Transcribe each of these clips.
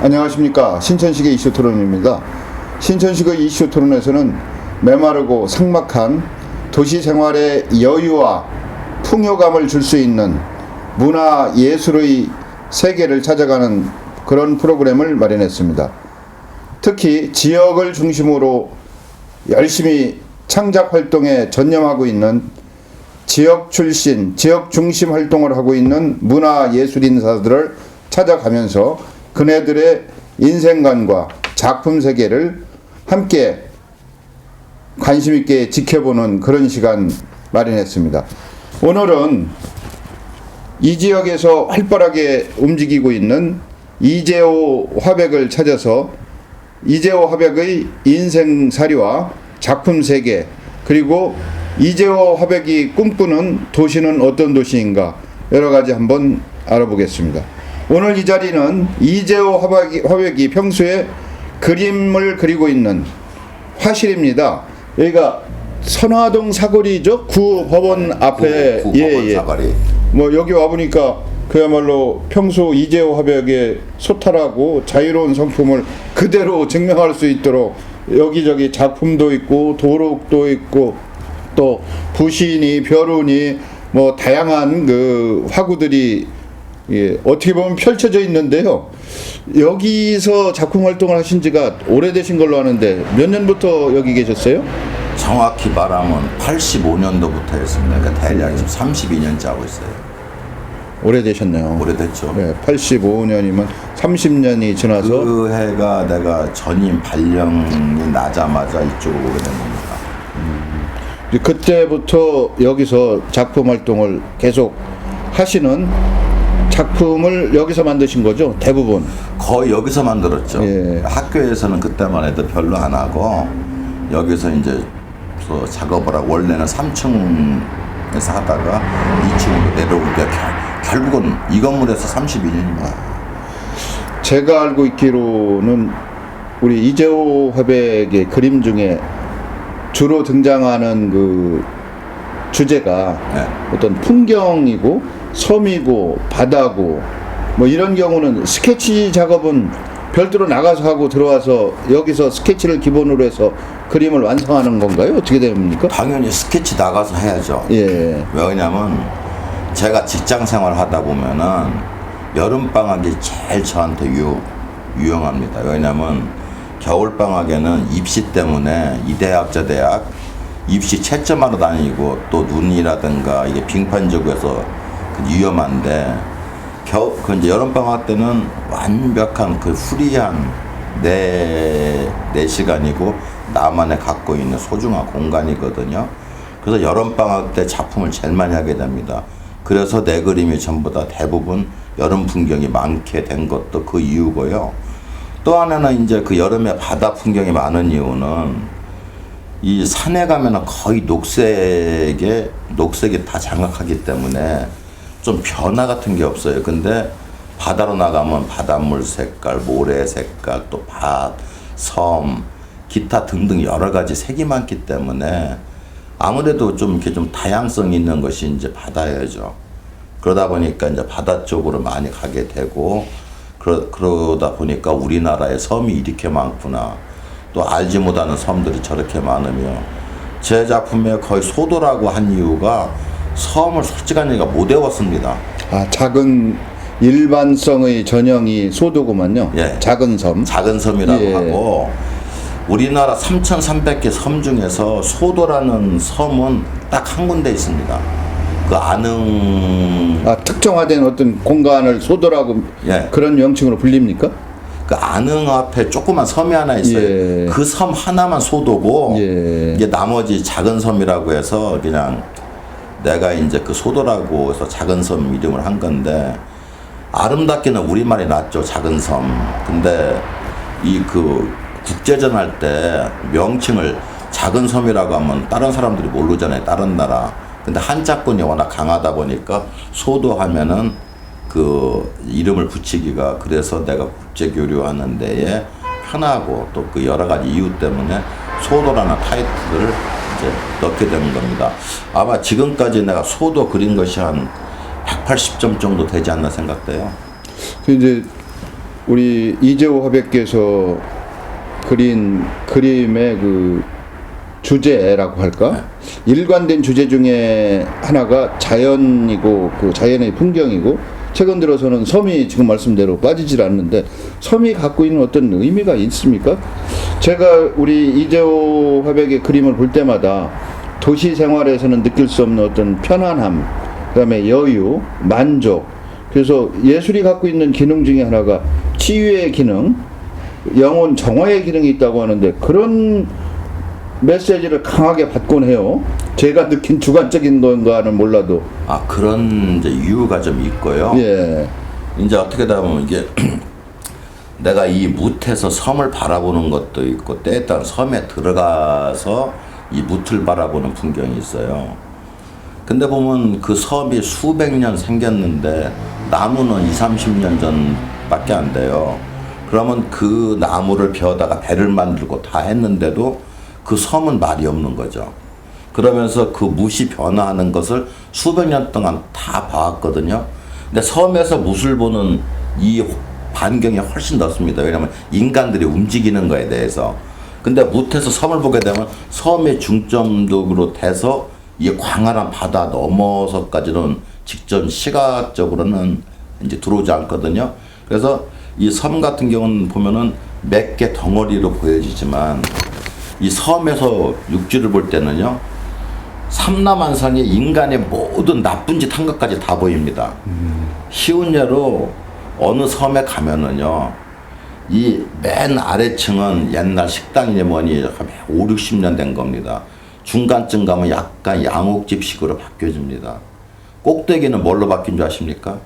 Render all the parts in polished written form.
안녕하십니까. 신천식의 이슈 토론입니다. 신천식의 이슈 토론에서는 메마르고 삭막한 도시 생활의 여유와 풍요감을 줄 수 있는 문화 예술의 세계를 찾아가는 그런 프로그램을 마련했습니다. 특히 지역을 중심으로 열심히 창작 활동에 전념하고 있는 지역 출신, 지역 중심 활동을 하고 있는 문화 예술 인사들을 찾아가면서 그네들의 인생관과 작품 세계를 함께 관심 있게 지켜보는 그런 시간 마련했습니다. 오늘은 이 지역에서 활발하게 움직이고 있는 이재호 화백을 찾아서 이재호 화백의 인생사리와 작품 세계, 그리고 이재호 화백이 꿈꾸는 도시는 어떤 도시인가 여러 가지 한번 알아보겠습니다. 오늘 이 자리는 이재호 화백이 평소에 그림을 그리고 있는 화실입니다. 여기가 선화동 사거리죠? 구법원 앞에. 구법원 사거리. 뭐 여기 와 보니까 그야말로 평소 이재호 화백의 소탈하고 자유로운 성품을 그대로 증명할 수 있도록 여기저기 작품도 있고 도록도 있고 또 부신이 벼run이 뭐 다양한 그 화구들이 어떻게 보면 펼쳐져 있는데요. 여기서 작품 활동을 하신 지가 오래되신 걸로 아는데 몇 년부터 여기 계셨어요? 정확히 말하면 85년도부터 했습니다. 그러니까 대략 지금 32년째 하고 있어요. 오래되셨네요. 오래됐죠. 네, 85년이면 30년이 지나서 그 해가 내가 전임 발령이 나자마자 이쪽으로 오게 된 겁니다. 그때부터 여기서 작품 활동을 계속 하시는, 작품을 여기서 만드신 거죠? 대부분 거의 여기서 만들었죠. 예. 학교에서는 그때만 해도 별로 안 하고 여기서 이제 또 작업을 하고, 원래는 3층에서 하다가 2층으로 내려오니까 결국은 이 건물에서 32년입니다. 제가 알고 있기로는 우리 이재호 화백의 그림 중에 주로 등장하는 그 주제가 네. 어떤 풍경이고 섬이고 바다고 뭐 이런 경우는 스케치 작업은 별도로 나가서 하고 들어와서 여기서 스케치를 기본으로 해서 그림을 완성하는 건가요? 어떻게 됩니까? 당연히 스케치 나가서 해야죠. 예. 왜냐면 제가 직장 생활 하다 보면은 여름방학이 제일 저한테 유용합니다. 왜냐면 겨울방학에는 입시 때문에 이 대학 저 대학 입시 채점하러 다니고 또 눈이라든가 이게 빙판지구에서 위험한데 그 이제 여름방학 때는 완벽한 그 후리한 내 시간이고 나만의 갖고 있는 소중한 공간이거든요. 그래서 여름방학 때 작품을 제일 많이 하게 됩니다. 그래서 내 그림이 전부 다 대부분 여름 풍경이 많게 된 것도 그 이유고요. 또 하나는 이제 그 여름에 바다 풍경이 많은 이유는 이 산에 가면은 거의 녹색이 다 장악하기 때문에 좀 변화 같은 게 없어요. 근데 바다로 나가면 바닷물 색깔, 모래 색깔, 또 밭, 섬, 기타 등등 여러 가지 색이 많기 때문에 아무래도 좀 이렇게 좀 다양성 있는 것이 이제 바다예죠. 그러다 보니까 이제 바다 쪽으로 많이 가게 되고, 그러다 보니까 우리나라에 섬이 이렇게 많구나, 또 알지 못하는 섬들이 저렇게 많으며, 제 작품에 거의 소도라고 한 이유가 섬을 솔직한 얘기가 못 외웠습니다. 아, 작은 일반성의 전형이 소도구만요. 예. 작은 섬. 작은 섬이라고 예. 하고, 우리나라 3,300개 섬 중에서 소도라는 섬은 딱 한 군데 있습니다. 그 안흥. 아, 특정화된 어떤 공간을 소도라고. 예. 그런 명칭으로 불립니까? 그 안흥 앞에 조그만 섬이 하나 있어요. 예. 그 섬 하나만 소도고, 예. 이게 나머지 작은 섬이라고 해서 그냥 내가 이제 그 소도라고 해서 작은 섬 이름을 한 건데, 아름답기는 우리말이 낫죠, 작은 섬. 근데 이 그 국제전 할 때 명칭을 작은 섬이라고 하면 다른 사람들이 모르잖아요, 다른 나라. 근데 한자권이 워낙 강하다 보니까 소도하면은 그 이름을 붙이기가, 그래서 내가 국제 교류하는 데에 편하고 또 그 여러 가지 이유 때문에 소도라는 타이틀을 이제 넣게 되는 겁니다. 아마 지금까지 내가 소도 그린 것이 한 180점 정도 되지 않나 생각돼요. 그 이제 우리 이재호 화백께서 그린 그림의 그 주제라고 할까? 일관된 주제 중에 하나가 자연이고 그 자연의 풍경이고 최근 들어서는 섬이 지금 말씀대로 빠지질 않는데 섬이 갖고 있는 어떤 의미가 있습니까? 제가 우리 이재호 화백의 그림을 볼 때마다 도시 생활에서는 느낄 수 없는 어떤 편안함, 그다음에 여유, 만족. 그래서 예술이 갖고 있는 기능 중에 하나가 치유의 기능, 영혼 정화의 기능이 있다고 하는데 그런 메시지를 강하게 받곤 해요. 제가 느낀 주관적인 건가는 몰라도. 아, 그런 이제 이유가 좀 있고요. 예. 이제 어떻게 보면 이게 내가 이 뭇에서 섬을 바라보는 것도 있고 때에 따라 섬에 들어가서 이 뭇을 바라보는 풍경이 있어요. 근데 보면 그 섬이 수백 년 생겼는데 나무는 20, 30년 전밖에 안 돼요. 그러면 그 나무를 베어다가 배를 만들고 다 했는데도 그 섬은 말이 없는 거죠. 그러면서 그 뭇이 변화하는 것을 수백 년 동안 다 봐왔거든요. 근데 섬에서 뭇을 보는 이 반경이 훨씬 넓습니다. 왜냐하면 인간들이 움직이는 거에 대해서. 근데 뭇에서 섬을 보게 되면 섬의 중점적으로 돼서 이 광활한 바다 넘어서까지는 직접 시각적으로는 이제 들어오지 않거든요. 그래서 이 섬 같은 경우는 보면은 몇 개 덩어리로 보여지지만 이 섬에서 육지를 볼 때는요, 삼라만상의 인간의 모든 나쁜 짓 한 것까지 다 보입니다. 쉬운 예로 어느 섬에 가면은요, 이 맨 아래층은 옛날 식당이니 뭐니 5, 60년 된 겁니다. 중간쯤 가면 약간 양옥집식으로 바뀌어집니다. 꼭대기는 뭘로 바뀐 줄 아십니까?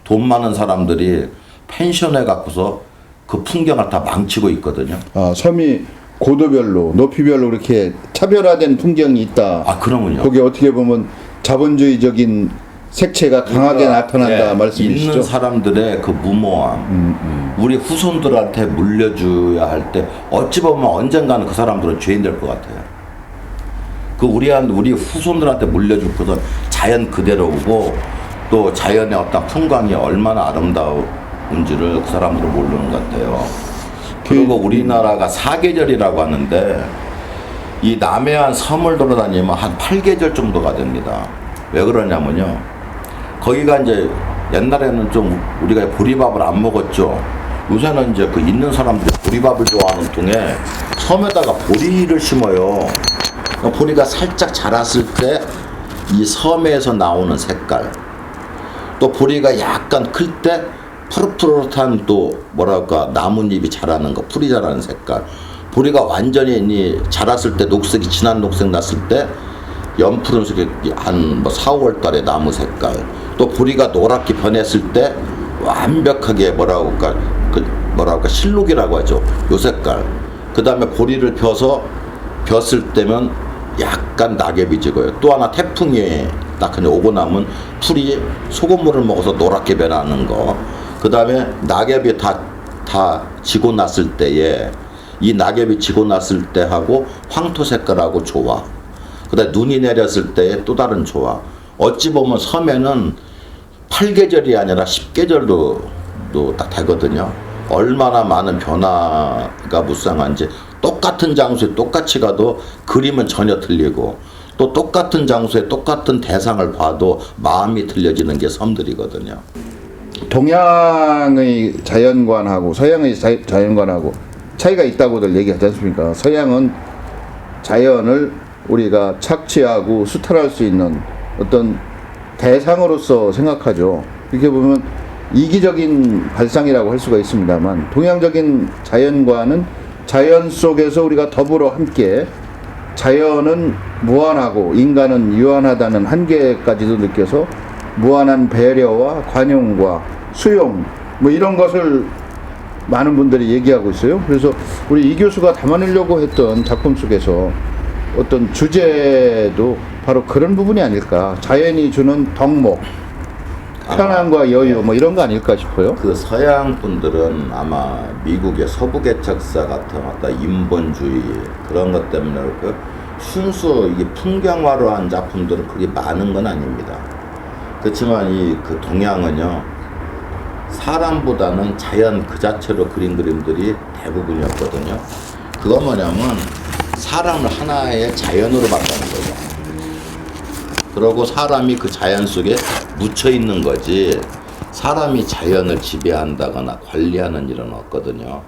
돈 많은 사람들이 펜션에 갖고서 그 풍경을 다 망치고 있거든요. 아, 섬이 고도별로, 높이별로 이렇게 차별화된 풍경이 있다. 아, 그러군요. 거기 어떻게 보면 자본주의적인 색채가 강하게 나타난다 말씀이시죠? 있는 사람들의 그 무모함, 우리 후손들한테 물려줘야 할 때 어찌 보면 언젠가는 그 사람들은 죄인 될 것 같아요. 그 우리 후손들한테 물려줄 것은 자연 그대로고 또 자연의 어떤 풍광이 얼마나 아름다운지를 그 사람들은 모르는 것 같아요. 그리고 우리나라가 사계절이라고 하는데 이 남해안 섬을 돌아다니면 한 8계절 정도가 됩니다. 왜 그러냐면요, 거기가 이제 옛날에는 좀 우리가 보리밥을 안 먹었죠. 요새는 이제 그 있는 사람들이 보리밥을 좋아하는 통에 섬에다가 보리를 심어요. 보리가 살짝 자랐을 때 이 섬에서 나오는 색깔, 또 보리가 약간 클 때 푸릇푸릇한 또 뭐랄까 나뭇잎이 자라는 거, 풀이 자라는 색깔, 보리가 완전히 자랐을 때 녹색이 진한 녹색 났을 때 연푸른색이 한 뭐 4, 5월 달에 나무 색깔, 또 보리가 노랗게 변했을 때 완벽하게 뭐랄까 실록이라고 하죠, 요 색깔. 그 다음에 보리를 폈을 때면 약간 낙엽이 지고요. 또 하나 태풍이 딱 그냥 오고 나면 풀이 소금물을 먹어서 노랗게 변하는 거. 그 다음에 낙엽이 다 지고 났을 때에 이 낙엽이 지고 났을 때 하고 황토 색깔하고 조화. 그 다음에 눈이 내렸을 때의 또 다른 조화. 어찌 보면 섬에는 8계절이 아니라 10계절도 다 되거든요. 얼마나 많은 변화가 무쌍한지. 똑같은 장소에 똑같이 가도 그림은 전혀 틀리고, 또 똑같은 장소에 똑같은 대상을 봐도 마음이 틀려지는 게 섬들이거든요. 동양의 자연관하고 서양의 자연관하고 차이가 있다고들 얘기하지 않습니까? 서양은 자연을 우리가 착취하고 수탈할 수 있는 어떤 대상으로서 생각하죠. 이렇게 보면 이기적인 발상이라고 할 수가 있습니다만, 동양적인 자연관은 자연 속에서 우리가 더불어 함께, 자연은 무한하고 인간은 유한하다는 한계까지도 느껴서 무한한 배려와 관용과 수용, 뭐 이런 것을 많은 분들이 얘기하고 있어요. 그래서 우리 이 교수가 담아내려고 했던 작품 속에서 어떤 주제도 바로 그런 부분이 아닐까. 자연이 주는 덕목, 편안과 여유, 뭐 이런 거 아닐까 싶어요. 그 서양 분들은 아마 미국의 서부 개척사 같은 어떤 인본주의 그런 것 때문에 그 순수 이게 풍경화로 한 작품들은 그게 많은 건 아닙니다. 그렇지만 이 그 동양은요, 사람보다는 자연 그 자체로 그린 그림들이 대부분이었거든요. 그건 뭐냐면 사람을 하나의 자연으로 봤다는 거죠. 그러고 사람이 그 자연 속에 묻혀 있는 거지 사람이 자연을 지배한다거나 관리하는 일은 없거든요.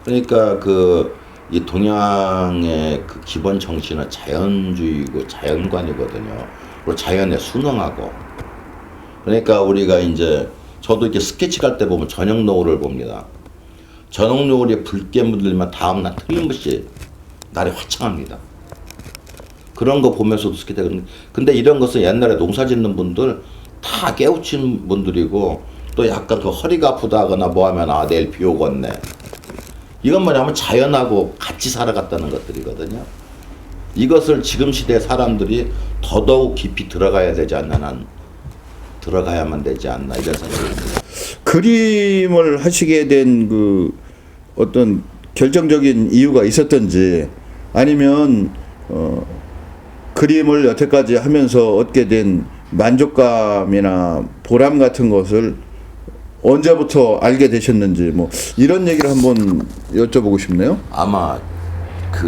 그러니까 이 동양의 그 기본 정신은 자연주의고 자연관이거든요. 그리고 자연에 순응하고. 그러니까 우리가 이제 저도 이렇게 스케치 갈 때 보면 저녁 노을을 봅니다. 저녁 노을에 붉게 물들면 다음날 틀림없이 날이 화창합니다. 그런 거 보면서도 스케치 되거든요. 근데 이런 것은 옛날에 농사 짓는 분들 다 깨우친 분들이고 또 약간 그 허리가 아프다거나 뭐 하면 아 내일 비 오겠네. 이건 뭐냐면 자연하고 같이 살아갔다는 것들이거든요. 이것을 지금 시대 사람들이 더더욱 깊이 들어가야 되지 않나 난 들어가야만 되지 않나 이런 생각이 듭니다. 그림을 하시게 된 그 어떤 결정적인 이유가 있었던지 아니면 그림을 여태까지 하면서 얻게 된 만족감이나 보람 같은 것을 언제부터 알게 되셨는지 뭐 이런 얘기를 한번 여쭤보고 싶네요. 아마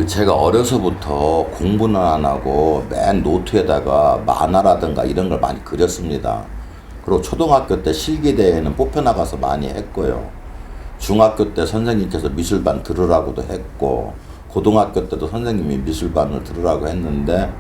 제가 어려서부터 공부는 안 하고 맨 노트에다가 만화라든가 이런 걸 많이 그렸습니다. 그리고 초등학교 때 실기대회는 뽑혀나가서 많이 했고요. 중학교 때 선생님께서 미술반 들으라고도 했고 고등학교 때도 선생님이 미술반을 들으라고 했는데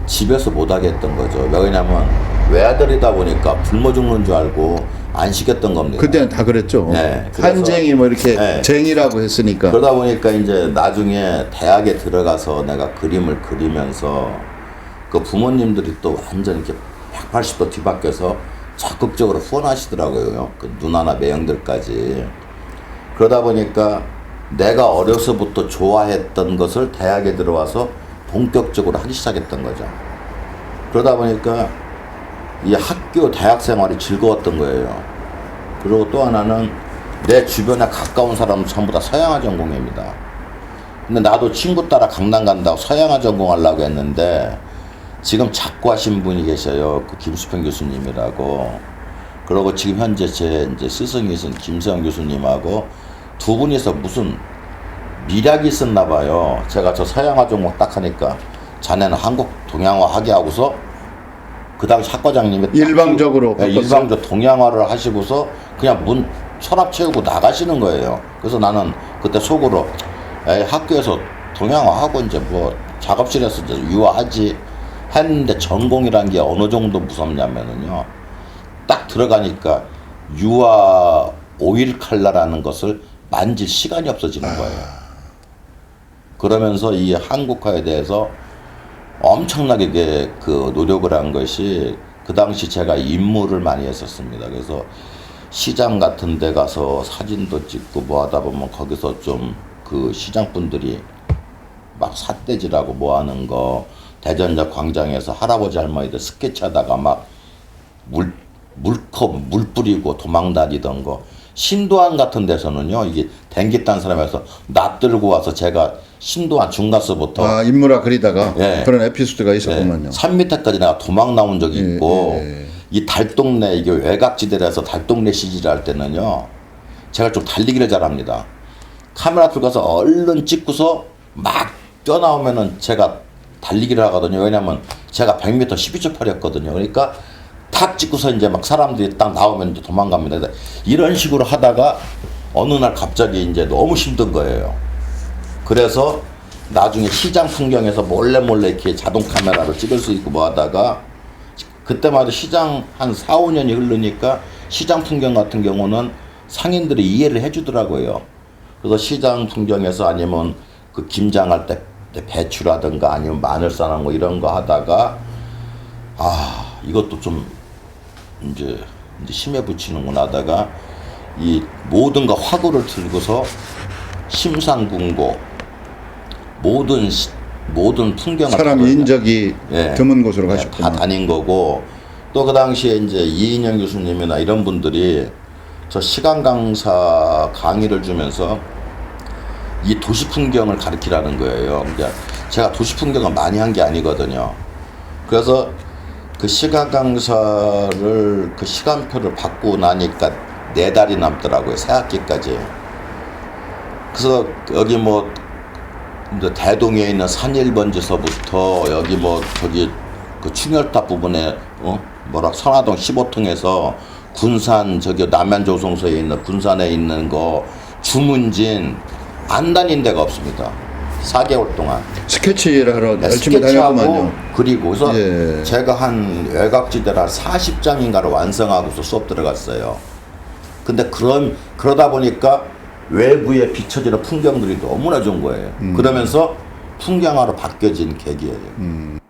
집에서 못하게 했던 거죠. 왜냐면 외아들이다 보니까 굶어 죽는 줄 알고 안 시켰던 겁니다. 그때는 다 그랬죠. 네, 한쟁이 뭐 이렇게 네. 쟁이라고 했으니까. 그러다 보니까 이제 나중에 대학에 들어가서 내가 그림을 그리면서 그 부모님들이 또 완전 이렇게 180도 뒤바뀌어서 적극적으로 후원하시더라고요. 그 누나나 매형들까지. 그러다 보니까 내가 어려서부터 좋아했던 것을 대학에 들어와서 본격적으로 하기 시작했던 거죠. 그러다 보니까 이 학교 대학 생활이 즐거웠던 거예요. 그리고 또 하나는 내 주변에 가까운 사람은 전부 다 서양화 전공입니다. 근데 나도 친구 따라 강남 간다고 서양화 전공하려고 했는데 지금 작고하신 분이 계셔요. 그 김수평 교수님이라고. 그리고 지금 현재 제 이제 스승이신 김세영 교수님하고 두 분이서 무슨 미략이 있었나 봐요. 제가 저 서양화 전공 딱 하니까 자네는 한국 동양화 하게 하고서 그 당시 학과장님이 일방적으로 네, 일방적 동양화를 하시고서 그냥 문 서랍 채우고 나가시는 거예요. 그래서 나는 그때 속으로 에이, 학교에서 동양화 하고 이제 뭐 작업실에서 이제 유화하지 했는데 전공이란 게 어느 정도 무섭냐면은요. 딱 들어가니까 유화 오일 칼라라는 것을 만질 시간이 없어지는 거예요. 그러면서 이 한국화에 대해서 엄청나게 그 노력을 한 것이 그 당시 제가 임무를 많이 했었습니다. 그래서 시장 같은 데 가서 사진도 찍고 뭐 하다 보면 거기서 좀 그 시장분들이 막 삿대질하고 뭐 하는 거 대전역 광장에서 할아버지 할머니들 스케치 하다가 막 물컵 물 뿌리고 도망다니던 거 신도안 같은 데서는요 이게 댕기 딴 사람에서 낯들고 와서 제가 신도안 중가서부터 인물화 그리다가 예. 그런 에피소드가 있었구만요. 산 밑에까지 내가 도망 나온 적이 있고 이 달동네 이게 외곽지대라서 달동네 CG를 할 때는요 제가 좀 달리기를 잘합니다. 카메라 들고 가서 얼른 찍고서 막 뛰어나오면은 제가 달리기를 하거든요. 왜냐면 제가 100m 12초 8이었거든요. 그러니까 탁 찍고서 이제 막 사람들이 딱 나오면 이제 도망갑니다. 이런 식으로 하다가 어느 날 갑자기 이제 너무 힘든 거예요. 그래서 나중에 시장 풍경에서 몰래 이렇게 자동 카메라로 찍을 수 있고 뭐 하다가 그때마다 시장 한 4, 5년이 흐르니까 시장 풍경 같은 경우는 상인들이 이해를 해주더라고요. 그래서 시장 풍경에서 아니면 그 김장할 때 배추라든가 아니면 마늘 싸는 거 이런 거 하다가 이것도 좀 이제 심해 붙이는구나 하다가 이 모든 거 화구를 들고서 심상궁고 모든 풍경을 사람 인적이 드문 곳으로 가셨구나. 다 다닌 거고 또 그 당시에 이제 이인영 교수님이나 이런 분들이 저 시간 강사 강의를 주면서 이 도시 풍경을 가르치라는 거예요. 그러니까 제가 도시 풍경을 많이 한 게 아니거든요. 그래서 그 시간 강사를 그 시간표를 받고 나니까 4달이 남더라고요. 새 학기까지. 그래서 여기 뭐 이제 대동에 있는 산일번지서부터 여기 뭐 저기 그 충혈탑 부분에 뭐라 선화동 15층에서 군산 저기 남양조성소에 있는 군산에 있는 거 주문진 안 다닌 데가 없습니다. 4개월 동안. 스케치를 하러 열심히 스케치하고 다녔구만요. 그리고 그래서 예. 제가 한 외곽지대를 40장인가를 완성하고서 수업 들어갔어요. 근데 그러다 보니까 외부에 비춰지는 풍경들이 너무나 좋은 거예요. 그러면서 풍경화로 바뀌어진 계기예요.